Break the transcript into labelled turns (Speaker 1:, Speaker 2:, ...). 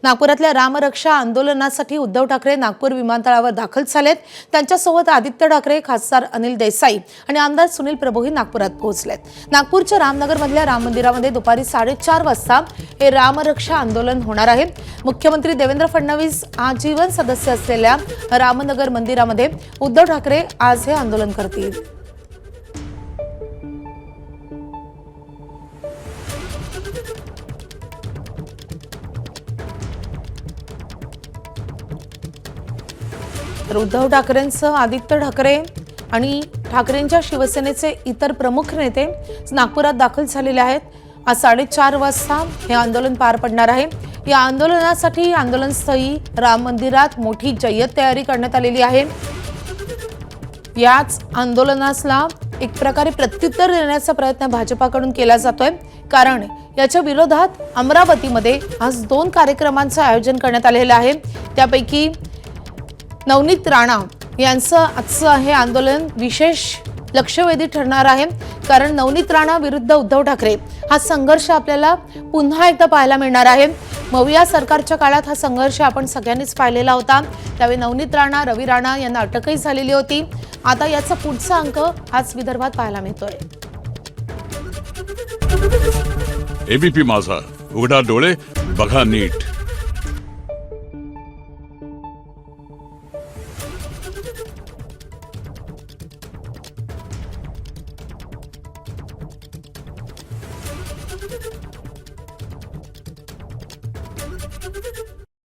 Speaker 1: नागपुरातल्या रामरक्षा आंदोलनासाठी उद्धव ठाकरे नागपूर विमानतळावर दाखल झालेत। त्यांच्यासोबत आदित्य ठाकरे, खासदार अनिल देसाई आणि आमदार सुनील प्रभूही नागपुरात पोहोचलेत। नागपूरच्या रामनगरमधल्या राम मंदिरामध्ये दुपारी 4:30 वाजता हे रामरक्षा आंदोलन होणार आहे। मुख्यमंत्री देवेंद्र फडणवीस आजीवन सदस्य असलेल्या रामनगर मंदिरामध्ये उद्धव ठाकरे आज हे आंदोलन करतील। तर उद्धव ठाकरेंसह आदित्य ठाकरे आणि ठाकरेंच्या शिवसेनेचे इतर प्रमुख नेते नागपुरात दाखल झालेले आहेत। आज 4:30 वाजता हे आंदोलन पार पडणार आहे। या आंदोलनासाठी आंदोलनस्थळी राम मंदिरात मोठी जय्यत तयारी करण्यात आलेली आहे। याच आंदोलनाला एक प्रकारे प्रत्युत्तर देण्याचा प्रयत्न भाजपाकडून केला जातोय, कारण याच्या विरोधात अमरावतीमध्ये आज 2 कार्यक्रमांचे आयोजन करण्यात आलेले आहे। त्यापैकी नवनीत राणा यांचं आजचं हे आंदोलन विशेष लक्षवेधी ठरणार आहे, कारण नवनीत राणा विरुद्ध उद्धव ठाकरे हा संघर्ष आपल्याला पुन्हा एकदा पाहायला मिळणार आहे। मविया सरकारच्या काळात हा संघर्ष आपण सगळ्यांनीच पाहिलेला होता। त्यावेळी नवनीत राणा, रवी राणा यांना अटकही झालेली होती। आता याचा पुढचा अंक हाच विदर्भात पाहायला मिळतोय।
Speaker 2: एबीपी माझा, उघडा डोळे बघा नीट।